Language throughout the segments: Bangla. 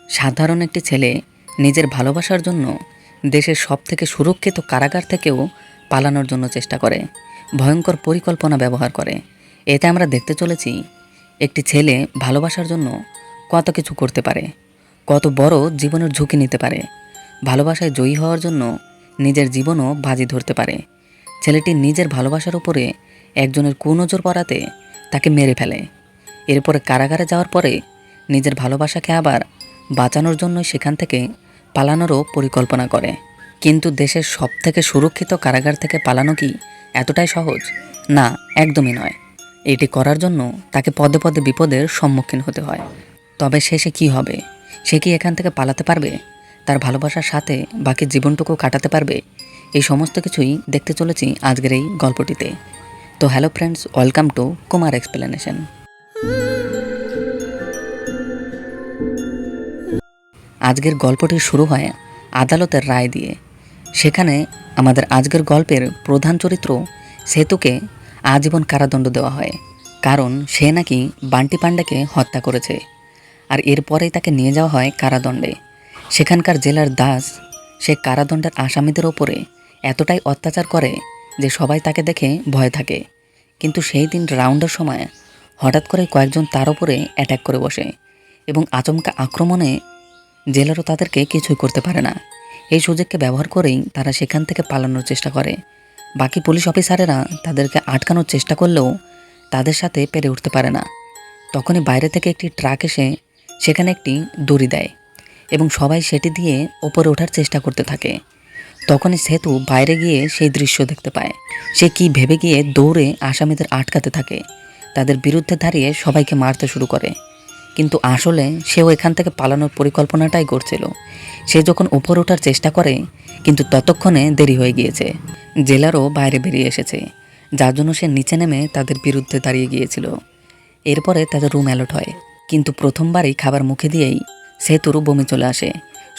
সাধারণ একটি ছেলে নিজের ভালোবাসার জন্য দেশের সবথেকে সুরক্ষিত কারাগার থেকেও পালানোর জন্য চেষ্টা করে, ভয়ঙ্কর পরিকল্পনা ব্যবহার করে। এতে আমরা দেখতে চলেছি একটি ছেলে ভালোবাসার জন্য কত কিছু করতে পারে, কত বড় জীবনের ঝুঁকি নিতে পারে। ভালোবাসায় জয়ী হওয়ার জন্য নিজের জীবনও বাজি ধরতে পারে। ছেলেটি নিজের ভালোবাসার উপরে একজনের কুনজর পড়াতে তাকে মেরে ফেলে। এরপরে কারাগারে যাওয়ার পরে নিজের ভালোবাসাকে আবার বাঁচানোর জন্য সেখান থেকে পালানোরও পরিকল্পনা করে। কিন্তু দেশের সবথেকে সুরক্ষিত কারাগার থেকে পালানো কি এতটাই সহজ? না, একদমই নয়। এটি করার জন্য তাকে পদে পদে বিপদের সম্মুখীন হতে হয়। তবে শেষে কি হবে? সে কি এখান থেকে পালাতে পারবে? তার ভালোবাসার সাথে বাকি জীবনটুকু কাটাতে পারবে? এই সমস্ত কিছুই দেখতে চলেছি আজকের এই গল্পটিতে। তো hello friends, welcome to Kumar explanation. আজকের গল্পটি শুরু হয় আদালতের রায় দিয়ে। সেখানে আমাদের আজকের গল্পের প্রধান চরিত্র সেতুকে আজীবন কারাদণ্ড দেওয়া হয়, কারণ সে নাকি বান্টি পান্ডাকে হত্যা করেছে। আর এরপরেই তাকে নিয়ে যাওয়া হয় কারাদণ্ডে। সেখানকার জেলার দাস সে কারাদণ্ডের আসামিদের ওপরে এতটাই অত্যাচার করে যে সবাই তাকে দেখে ভয় থাকে। কিন্তু সেই দিন রাউন্ডের সময় হঠাৎ করে কয়েকজন তার ওপরে অ্যাটাক করে বসে এবং আচমকা আক্রমণে জেলারও তাদেরকে কিছুই করতে পারে না। এই সুযোগকে ব্যবহার করেই তারা সেখান থেকে পালানোর চেষ্টা করে। বাকি পুলিশ অফিসারেরা তাদেরকে আটকানোর চেষ্টা করলেও তাদের সাথে পেরে উঠতে পারে না। তখনই বাইরে থেকে একটি ট্রাক এসে সেখানে একটি দড়ি দেয় এবং সবাই সেটি দিয়ে ওপরে ওঠার চেষ্টা করতে থাকে। তখনই সেতু বাইরে গিয়ে সেই দৃশ্য দেখতে পায়। সে কি ভেবে গিয়ে দৌড়ে আসামিদের আটকাতে থাকে, তাদের বিরুদ্ধে দাঁড়িয়ে সবাইকে মারতে শুরু করে। কিন্তু আসলে সেও এখান থেকে পালানোর পরিকল্পনাটাই করছিল। সে যখন উপরে ওঠার চেষ্টা করে, কিন্তু ততক্ষণে দেরি হয়ে গিয়েছে। জেলারও বাইরে বেরিয়ে এসেছে, যার জন্য সে নিচে নেমে তাদের বিরুদ্ধে দাঁড়িয়ে গিয়েছিল। এরপরে তাদের রুম অ্যালট হয়, কিন্তু প্রথমবারই খাবার মুখে দিয়েই সেতুর বমি চলে আসে।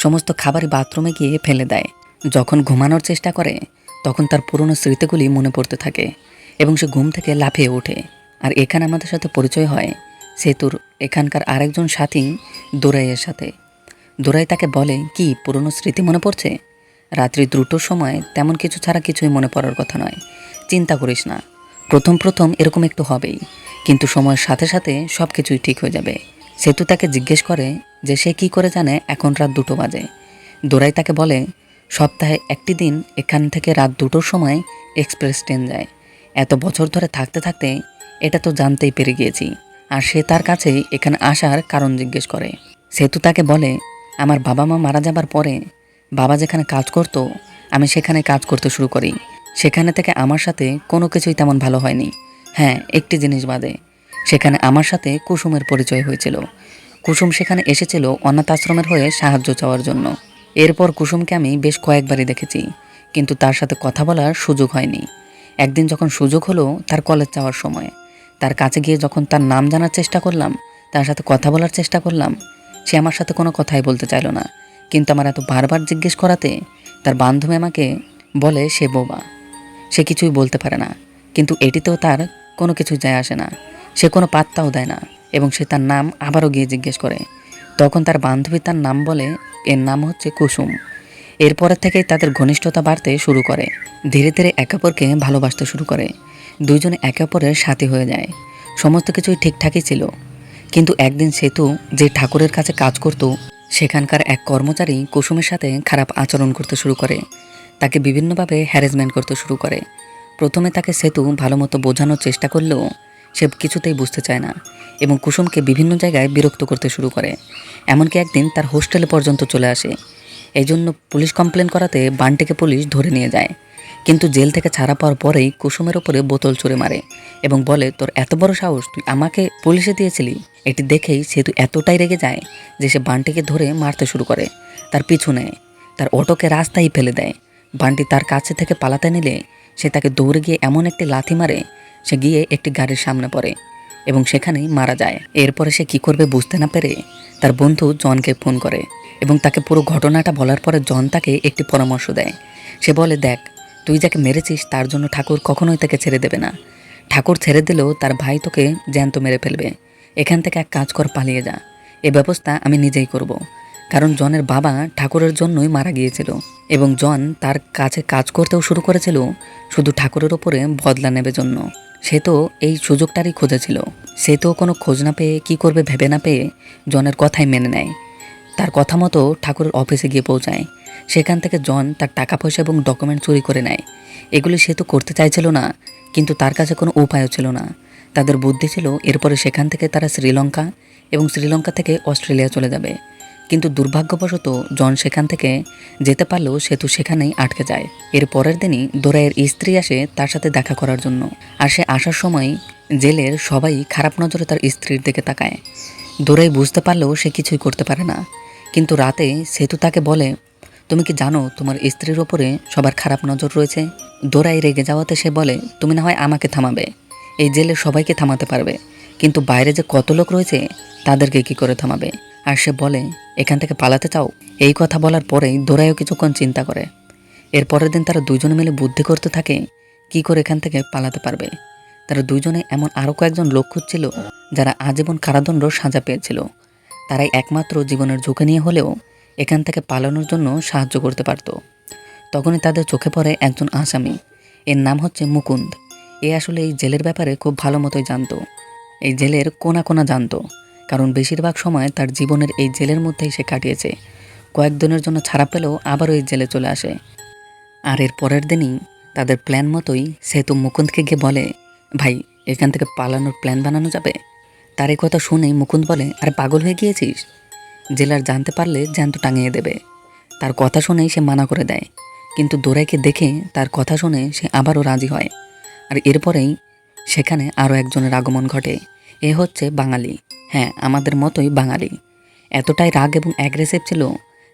সমস্ত খাবারই বাথরুমে গিয়ে ফেলে দেয়। যখন ঘুমানোর চেষ্টা করে তখন তার পুরনো স্মৃতিগুলি মনে পড়তে থাকে এবং সে ঘুম থেকে লাফিয়ে ওঠে। আর এখানে আমাদের সাথে পরিচয় হয় সেতুর এখানকার আরেকজন সাথী দোরাইয়ের সাথে। দোরাই তাকে বলে, কি পুরনো স্মৃতি মনে পড়ছে? রাত্রি দ্রুতর সময় তেমন কিছু ছাড়া কিছুই মনে পড়ার কথা নয়। চিন্তা করিস না, প্রথম প্রথম এরকম একটু হবেই, কিন্তু সময়ের সাথে সাথে সব কিছুই ঠিক হয়ে যাবে। সেতু তাকে জিজ্ঞেস করে যে সে কি করে জানে এখন রাত 2টো বাজে। দোরাই তাকে বলে, সপ্তাহে একটি দিন এখান থেকে রাত 2টোর সময় এক্সপ্রেস ট্রেন যায়। এত বছর ধরে থাকতে থাকতে এটা তো জানতেই পেরে গিয়েছি। আর সে তার কাছে এখানে আসার কারণ জিজ্ঞেস করে। সেতু তাকে বলে, আমার বাবা মা মারা যাবার পরে বাবা যেখানে কাজ করত আমি সেখানে কাজ করতে শুরু করি। সেখানে থেকে আমার সাথে কোনো কিছুই তেমন ভালো হয়নি। হ্যাঁ, একটি জিনিস বাদে, সেখানে আমার সাথে কুসুমের পরিচয় হয়েছিল। কুসুম সেখানে এসেছিল অনাথ আশ্রমের হয়ে সাহায্য চাওয়ার জন্য। এরপর কুসুমকে আমি বেশ কয়েকবারই দেখেছি, কিন্তু তার সাথে কথা বলার সুযোগ হয়নি। একদিন যখন সুযোগ হলো তার কলেজ যাওয়ার সময়, তার কাছে গিয়ে যখন তার নাম জানার চেষ্টা করলাম, তার সাথে কথা বলার চেষ্টা করলাম, সে আমার সাথে কোনো কথাই বলতে চাইল না। কিন্তু আমার এত বারবার জিজ্ঞেস করাতে তার বান্ধবী আমাকে বলে সে বোবা, সে কিছুই বলতে পারে না। কিন্তু এটিতেও তার কোনো কিছু যায় আসে না, সে কোনো পাত্তাও দেয় না এবং সে তার নাম আবারও গিয়ে জিজ্ঞেস করে। তখন তার বান্ধবী তার নাম বলে, এর নাম হচ্ছে কুসুম। এরপরের থেকেই তাদের ঘনিষ্ঠতা বাড়তে শুরু করে। ধীরে ধীরে একে অপরকে ভালোবাসতে শুরু করে। দুইজনে একে অপরের সাথী হয়ে যায়। সমস্ত কিছুই ঠিকঠাকই ছিল। কিন্তু একদিন সেতু যে ঠাকুরের কাছে কাজ করত, সেখানকার এক কর্মচারী কুসুমের সাথে খারাপ আচরণ করতে শুরু করে, তাকে বিভিন্নভাবে হ্যারাসমেন্ট করতে শুরু করে। প্রথমে তাকে সেতু ভালো মতো বোঝানোর চেষ্টা করলেও সে কিছুতেই বুঝতে চায় না এবং কুসুমকে বিভিন্ন জায়গায় বিরক্ত করতে শুরু করে। এমনকি একদিন তার হোস্টেলে পর্যন্ত চলে আসে। এই জন্য পুলিশ কমপ্লেন করাতে বান্টিকে পুলিশ ধরে নিয়ে যায়। কিন্তু জেল থেকে ছাড়া পাওয়ার পরেই কুসুমের ওপরে বোতল ছুঁড়ে মারে এবং বলে, তোর এত বড় সাহস, তুই আমাকে পুলিশে দিয়েছিলি। এটি দেখেই সেতু এতটাই রেগে যায় যে সে বান্টিকে ধরে মারতে শুরু করে। তার পিছু নেয়, তার অটোকে রাস্তায় ফেলে দেয়। বান্টি তার কাছে থেকে পালাতে নিলে সে তাকে দৌড়ে গিয়ে এমন একটি লাথি মারে, সে গিয়ে একটি গাড়ির সামনে পড়ে এবং সেখানেই মারা যায়। এরপরে সে কী করবে বুঝতে না পেরে তার বন্ধু জনকে ফোন করে এবং তাকে পুরো ঘটনাটা বলার পরে জন তাকে একটি পরামর্শ দেয়। সে বলে, দেখ, তুই যাকে মেরেছিস তার জন্য ঠাকুর কখনোই তাকে ছেড়ে দেবে না। ঠাকুর ছেড়ে দিলেও তার ভাই তোকে জ্যান্ত মেরে ফেলবে। এখান থেকে এক কাজ কর, পালিয়ে যা। এ ব্যবস্থা আমি নিজেই করব। কারণ জনের বাবা ঠাকুরের জন্যই মারা গিয়েছিল এবং জন তার কাছে কাজ করতেও শুরু করেছিল শুধু ঠাকুরের ওপরে বদলা নেবে জন্য। সে তো এই সুযোগটারই খুঁজেছিল। সে তো কোনো খোঁজ না পেয়ে কী করবে ভেবে না পেয়ে জনের কথাই মেনে নেয়। তার কথা মতো ঠাকুরের অফিসে গিয়ে পৌঁছায়। সেখান থেকে জন তার টাকা পয়সা এবং ডকুমেন্ট চুরি করে নেয়। এগুলি সে তো করতে চাইছিল না, কিন্তু তার কাছে কোনো উপায়ও ছিল না। তাদের বুদ্ধি ছিল এরপরে সেখান থেকে তারা শ্রীলঙ্কা এবং শ্রীলঙ্কা থেকে অস্ট্রেলিয়া চলে যাবে। কিন্তু দুর্ভাগ্যবশত জন সেখান থেকে যেতে পারলেও সেতু সেখানেই আটকে যায়। এর পরের দিনই দোরাইয়ের স্ত্রী আসে তার সাথে দেখা করার জন্য। আর সে আসার সময় জেলের সবাই খারাপ নজরে তার স্ত্রীর দিকে তাকায়। দোরাই বুঝতে পারলেও সে কিছুই করতে পারে না। কিন্তু রাতে সেতু তাকে বলে, তুমি কি জানো তোমার স্ত্রীর ওপরে সবার খারাপ নজর রয়েছে? দোরাই রেগে যাওয়াতে সে বলে, তুমি না হয় আমাকে থামাবে, এই জেলের সবাইকে থামাতে পারবে, কিন্তু বাইরে যে কত লোক রয়েছে তাদেরকে কি করে থামাবে? আর সে বলে, এখান থেকে পালাতে চাও? এই কথা বলার পরেই দোরাইও কিছুক্ষণ চিন্তা করে। এর পরের দিন তারা দুজনে মিলে বুদ্ধি করতে থাকে কি করে এখান থেকে পালাতে পারবে। তারা দুজনে এমন আরও কয়েকজন লোক খুঁজছিল যারা আজীবন কারাদণ্ড সাজা পেয়েছিল। তারাই একমাত্র জীবনের ঝুঁকি নিয়ে হলেও এখান থেকে পালানোর জন্য সাহায্য করতে পারত। তখনই তাদের চোখে পড়ে একজন আসামি। এর নাম হচ্ছে মুকুন্দ। এ আসলে এই জেলের ব্যাপারে খুব ভালো মতোই জানতো। এই জেলের কোনা কোনা জানতো, কারণ বেশিরভাগ সময় তার জীবনের এই জেলের মধ্যেই সে কাটিয়েছে। কয়েকদিনের জন্য ছাড়া পেলেও আবারও এই জেলে চলে আসে। আর এর পরের দিনই তাদের প্ল্যান মতোই সেতু মুকুন্দকে গিয়ে বলে, ভাই এখান থেকে পালানোর প্ল্যান বানানো যাবে? তার এই কথা শুনেই মুকুন্দ বলে, আরে পাগল হয়ে গিয়েছিস? জেলার জানতে পারলে জ্যান্ত টাঙিয়ে দেবে। তার কথা শুনেই সে মানা করে দেয়। কিন্তু দোরাইকে দেখে তার কথা শুনে সে আবারও রাজি হয়। আর এরপরেই সেখানে আরও একজনের আগমন ঘটে। এ হচ্ছে বাঙালি। হ্যাঁ, আমাদের মতোই বাঙালি। এতটাই রাগ এবং অ্যাগ্রেসিভ ছিল,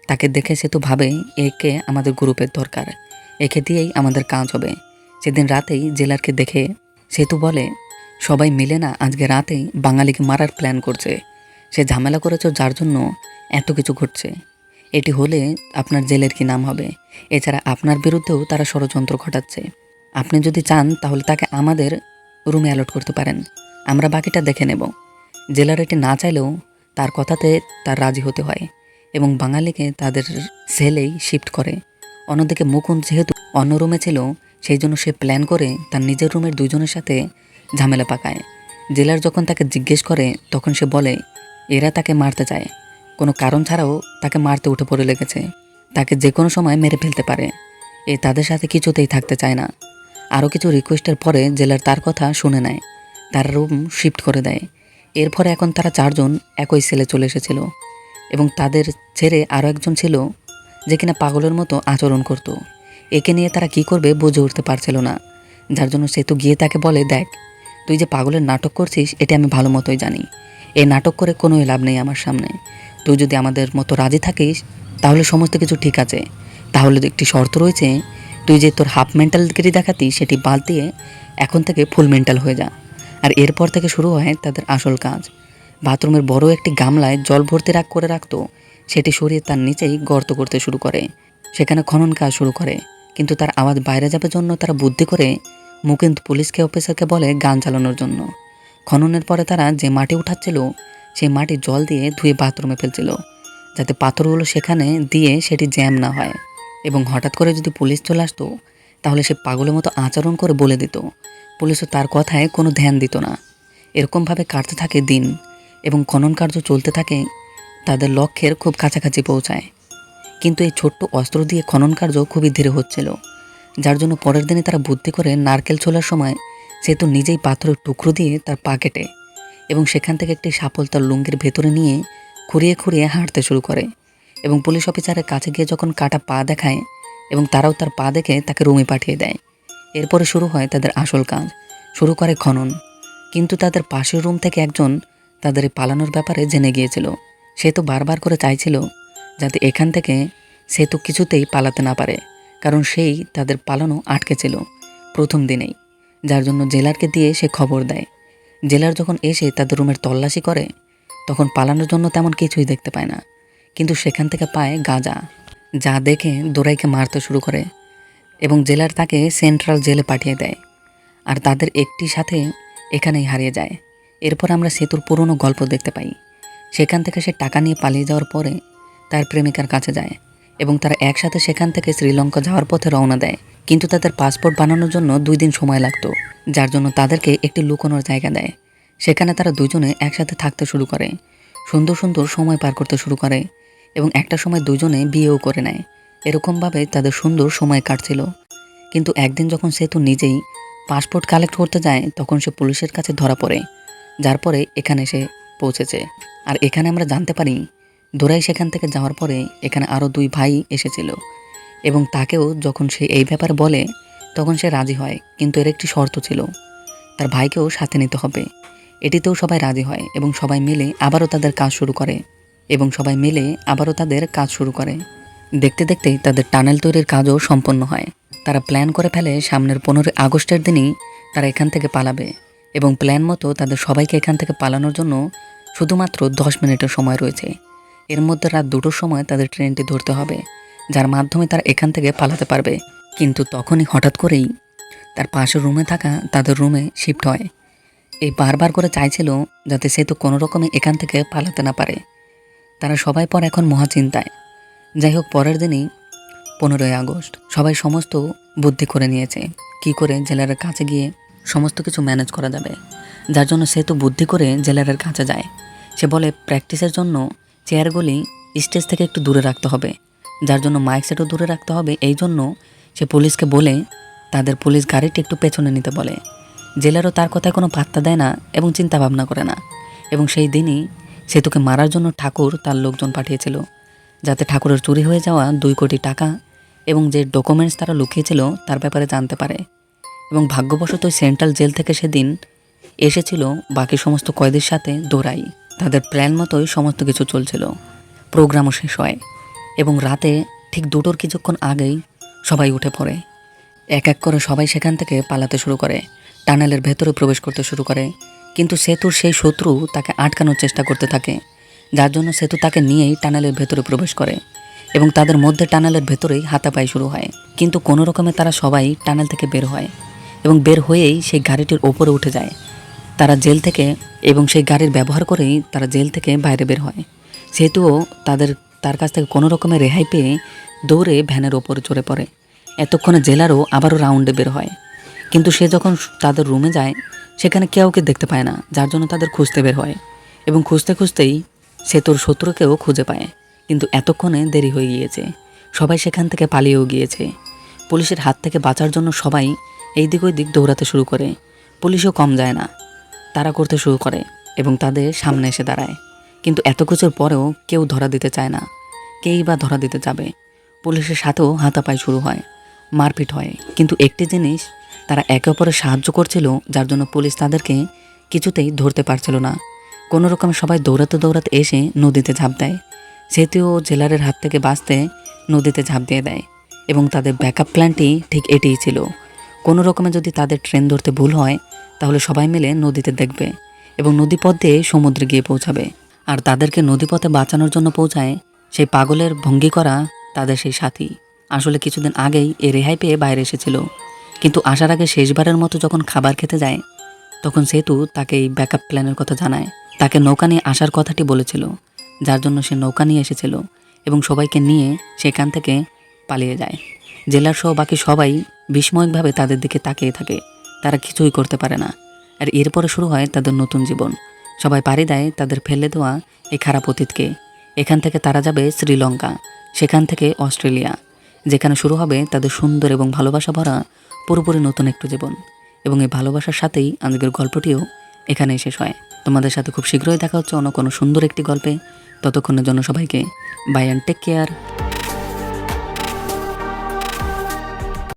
তাকে দেখে সে তো ভাবে একে আমাদের গ্রুপের দরকার, একে দিয়েই আমাদের কাজ হবে। সেদিন রাতেই জেলারকে দেখে সেতু বলে, সবাই মিলে না আজকে রাতেই বাঙালিকে মারার প্ল্যান করছে। সে ঝামেলা করেছে যার জন্য এত কিছু ঘটছে। এটি হলে আপনার জেলের কি নাম হবে? এছাড়া আপনার বিরুদ্ধেও তারা ষড়যন্ত্র ঘটাচ্ছে। আপনি যদি চান তাহলে তাকে আমাদের রুমে অ্যালট করতে পারেন, আমরা বাকিটা দেখে নেব। জেলার এটি না চাইলেও তার কথাতে তার রাজি হতে হয় এবং বাঙালিকে তাদের সেলেই শিফট করে। অন্যদিকে মুকুন্দ যেহেতু অন্য রুমে ছিল, সেই জন্য সে প্ল্যান করে তার নিজের রুমের দুজনের সাথে ঝামেলা পাকায়। জেলার যখন তাকে জিজ্ঞেস করে তখন সে বলে, এরা তাকে মারতে চায়, কোনো কারণ ছাড়াও তাকে মারতে উঠে পড়ে লেগেছে, তাকে যে কোনো সময় মেরে ফেলতে পারে। তাদের সাথে কিছুতেই থাকতে চায় না। আরও কিছু রিকোয়েস্টের পরে জেলার তার কথা শুনে নেয়, তার রুম শিফট করে দেয়। এরপরে এখন তারা চারজন একই সেলে চলে এসেছিল এবং তাদের ছেড়ে আরও একজন ছিল যে কিনা পাগলের মতো আচরণ করত। একে নিয়ে তারা কি করবে বুঝে উঠতে পারছিল না, যার জন্য সেতু গিয়ে তাকে বলে, দেখ তুই যে পাগলের নাটক করছিস এটা আমি ভালো মতোই জানি। এই নাটক করে কোনো লাভ নেই আমার সামনে। তুই যদি আমাদের মতো রাজি থাকিস তাহলে সমস্ত কিছু ঠিক আছে। তাহলে একটি শর্ত রয়েছে, তুই যে তোর হাফ মেন্টালগিরি দেখাতি সেটি বাদ দিয়ে এখন থেকে ফুল মেন্টাল হয়ে যা। আর এরপর থেকে শুরু হয় তাদের আসল কাজ। বাথরুমের বড় একটি গামলায় জল ভর্তি করে রাখতো, সেটি সরিয়ে তার নিচেই গর্ত করতে শুরু করে। সেখানে খনন কাজ শুরু করে, কিন্তু তার আওয়াজ বাইরে যাবার জন্য তারা বুদ্ধি করে মুকুন্দ পুলিশকে অফিসারকে বলে গান চালানোর জন্য। খননের পরে তারা যে মাটি উঠাচ্ছিল সেই মাটি জল দিয়ে ধুয়ে বাথরুমে ফেলছিল, যাতে পাথরগুলো সেখানে দিয়ে সেটি জ্যাম না হয়। এবং হঠাৎ করে যদি পুলিশ চলে আসতো তাহলে সে পাগলের মতো আচরণ করে বলে দিত। পুলিশও তার কথায় কোনো ধ্যান দিত না। এরকমভাবে কাটতে থাকে দিন এবং খনন কার্য চলতে থাকে, তাদের লক্ষ্যের খুব কাছাকাছি পৌঁছায়। কিন্তু এই ছোট্ট অস্ত্র দিয়ে খনন কার্য খুবই ধীরে হচ্ছিল, যার জন্য পরের দিনে তারা বুদ্ধি করে নারকেল ছোলার সময় সে তো নিজেই পাথরের টুকরো দিয়ে তার পা কেটে এবং সেখান থেকে একটি সাপল তার লুঙ্গির ভেতরে নিয়ে খুঁড়িয়ে খুঁড়িয়ে হাঁটতে শুরু করে। এবং পুলিশ অফিসারের কাছে গিয়ে যখন কাটা পা দেখায় এবং তারাও তার পা দেখে তাকে রুমে পাঠিয়ে দেয়। এরপরে শুরু হয় তাদের আসল কাজ, শুরু করে খনন। কিন্তু তাদের পাশের রুম থেকে একজন তাদের পালানোর ব্যাপারে জেনে গিয়েছিল। সে তো বারবার করে চাইছিল যাতে এখান থেকে সে তো কিছুতেই পালাতে না পারে, কারণ সেই তাদের পালানো আটকে ছিল প্রথম দিনেই, যার জন্য জেলারকে দিয়ে সে খবর দেয়। জেলার যখন এসে তাদের রুমের তল্লাশি করে তখন পালানোর জন্য তেমন কিছুই দেখতে পায় না, কিন্তু সেখান থেকে পায় গাঁজা, যা দেখে দোরাইকে মারতে শুরু করে এবং জেলার তাকে সেন্ট্রাল জেলে পাঠিয়ে দেয়। আর তাদের একটি সাথে এখানেই হারিয়ে যায়। এরপর আমরা সেতুর পুরনো গল্প দেখতে পাই। সেখান থেকে সে টাকা নিয়ে পালিয়ে যাওয়ার পরে তার প্রেমিকার কাছে যায় এবং তারা একসাথে সেখান থেকে শ্রীলঙ্কা যাওয়ার পথে রওনা দেয়। কিন্তু তাদের পাসপোর্ট বানানোর জন্য 2 দিন সময় লাগতো, যার জন্য তাদেরকে একটি লুকোনোর জায়গা দেয়। সেখানে তারা দুজনে একসাথে থাকতে শুরু করে, সুন্দর সুন্দর সময় পার করতে শুরু করে এবং একটা সময় দুজনে বিয়েও করে নেয়। এরকমভাবে তাদের সুন্দর সময় কাটছিল। কিন্তু একদিন যখন সেতু নিজেই পাসপোর্ট কালেক্ট করতে যায়, তখন সে পুলিশের কাছে ধরা পড়ে, যার পরে এখানে সে পৌঁছেছে। আর এখানে আমরা জানতে পারি দোরাই সেখান থেকে যাওয়ার পরে এখানে আরও 2 ভাই এসেছিল এবং তাকেও যখন সে এই ব্যাপারে বলে তখন সে রাজি হয়, কিন্তু এর একটি শর্ত ছিল, তার ভাইকেও সাথে নিতে হবে। এটিতেও সবাই রাজি হয় এবং সবাই মিলে আবারও তাদের কাজ শুরু করে। দেখতে দেখতেই তাদের টানেল তৈরির কাজও সম্পন্ন হয়। তারা প্ল্যান করে ফেলে সামনের 15 আগস্টের দিনই তারা এখান থেকে পালাবে এবং প্ল্যান মতো তাদের সবাইকে এখান থেকে পালানোর জন্য শুধুমাত্র 10 মিনিটের সময় রয়েছে। এর মধ্যে রাত 2টোর সময় তাদের ট্রেনটি ধরতে হবে, যার মাধ্যমে তারা এখান থেকে পালাতে পারবে। কিন্তু তখনই হঠাৎ করেই তার পাশের রুমে থাকা তাদের রুমে শিফট হয়। এই বারবার করে চাইছিল যাতে সে তো কোনো রকমে এখান থেকে পালাতে না পারে। তারা সবাই পর এখন মহাচিন্তায়। যাই হোক, পরের দিনই 15 আগস্ট সবাই সমস্ত বুদ্ধি করে নিয়েছে কি করে জেলারের কাছে গিয়ে সমস্ত কিছু ম্যানেজ করা যাবে, যার জন্য সে তো বুদ্ধি করে জেলারের কাছে যায়। সে বলে প্র্যাকটিসের জন্য চেয়ারগুলি স্টেজ থেকে একটু দূরে রাখতে হবে, যার জন্য মাইক সেটও দূরে রাখতে হবে। এই জন্য সে পুলিশকে বলে তাদের পুলিশ গাড়িটি একটু পেছনে নিতে বলে। জেলারও তার কথায় কোনো পাত্তা দেয় না এবং চিন্তা ভাবনা করে না। এবং সেই দিনই সেতুকে মারার জন্য ঠাকুর তার লোকজন পাঠিয়েছিল, যাতে ঠাকুরের চুরি হয়ে যাওয়া 2 কোটি টাকা এবং যে ডকুমেন্টস তারা লুকিয়েছিল তার ব্যাপারে জানতে পারে। এবং ভাগ্যবশত সেন্ট্রাল জেল থেকে সেদিন এসেছিল বাকি সমস্ত কয়েদির সাথে দৌড়াই। তাদের প্ল্যান মতোই সমস্ত কিছু চলছিল। প্রোগ্রামও শেষ হয় এবং রাতে ঠিক 2টোর কিছুক্ষণ আগেই সবাই উঠে পড়ে। এক এক করে সবাই সেখান থেকে পালাতে শুরু করে, টানেলের ভেতরে প্রবেশ করতে শুরু করে। কিন্তু সেতুর সেই শত্রু তাকে আটকানোর চেষ্টা করতে থাকে, যার জন্য সেতু তাকে নিয়েই টানেলের ভেতরে প্রবেশ করে এবং তাদের মধ্যে টানেলের ভেতরেই হাতাপাই শুরু হয়। কিন্তু কোনো রকমে তারা সবাই টানেল থেকে বের হয় এবং বের হয়েই সেই গাড়িটির ওপরে উঠে যায় তারা জেল থেকে, এবং সেই গাড়ির ব্যবহার করেই তারা জেল থেকে বাইরে বের হয়। সেতুও তার কাছ থেকে কোনো রকমের রেহাই পেয়ে দৌড়ে ভ্যানের ওপরে চড়ে পড়ে। এতক্ষণে জেলারও আবারও রাউন্ডে বের হয়, কিন্তু সে যখন তাদের রুমে যায় সেখানে কেউকে দেখতে পায় না, যার জন্য তাদের খুঁজতে বের হয় এবং খুঁজতে খুঁজতেই সেতুর শত্রুকেও খুঁজে পায়। কিন্তু এতক্ষণে দেরি হয়ে গিয়েছে, সবাই সেখান থেকে পালিয়েও গিয়েছে। পুলিশের হাত থেকে বাঁচার জন্য সবাই এই দিক ওই দিক দৌড়াতে শুরু করে। পুলিশও কম যায় না, তারা করতে শুরু করে এবং তাদের সামনে এসে দাঁড়ায়। কিন্তু এত কিছুর পরেও কেউ ধরা দিতে চায় না, কেই বা ধরা দিতে যাবে। পুলিশের সাথেও হাতাপাই শুরু হয়, মারপিট হয়। কিন্তু একটি জিনিস, তারা একে অপরের সাহায্য করছিল, যার জন্য পুলিশ তাদেরকে কিছুতেই ধরতে পারছিল না। কোনো রকম সবাই দৌড়াতে দৌড়াতে এসে নদীতে ঝাঁপ দেয়। সেতুও জেলারের হাত থেকে বাঁচতে নদীতে ঝাঁপ দিয়ে দেয় এবং তাদের ব্যাকআপ প্ল্যানটি ঠিক এটিই ছিল। কোনো রকমে যদি তাদের ট্রেন ধরতে ভুল হয় তাহলে সবাই মিলে নদীতে দেখবে এবং নদীপথ দিয়ে সমুদ্রে গিয়ে পৌঁছাবে। আর তাদেরকে নদীপথে বাঁচানোর জন্য পৌঁছায় সেই পাগলের ভঙ্গি করা তাদের সেই সাথী। আসলে কিছুদিন আগেই এ রেহাই পেয়ে বাইরে এসেছিল, কিন্তু আসার আগে শেষবারের মতো যখন খাবার খেতে যায় তখন সেতু তাকে এই ব্যাকআপ প্ল্যানের কথা জানায়। তাকে নৌকা নিয়ে আসার কথাটি বলেছিল, যার জন্য সে নৌকা নিয়ে এসেছিল এবং সবাইকে নিয়ে সেখান থেকে পালিয়ে যায়। জেলার সহ বাকি সবাই বিস্ময়কভাবে তাদের দিকে তাকিয়ে থাকে, তারা কিছুই করতে পারে না। আর এরপরে শুরু হয় তাদের নতুন জীবন। সবাই পাড়ি দেয় তাদের ফেলে দেওয়া এই খারাপ অতীতকে। এখান থেকে তারা যাবে শ্রীলঙ্কা, সেখান থেকে অস্ট্রেলিয়া, যেখানে শুরু হবে তাদের সুন্দর এবং ভালোবাসা ভরা পুরোপুরি নতুন একটু জীবন। এবং এই ভালোবাসার সাথেই আজকের গল্পটিও এখানেই শেষ হয়। তোমাদের সাথে খুব শীঘ্রই দেখা হচ্ছে অন্য কোনো সুন্দর একটি গল্পে। ততক্ষণের জন্য সবাইকে বাই অ্যান্ড টেক কেয়ার।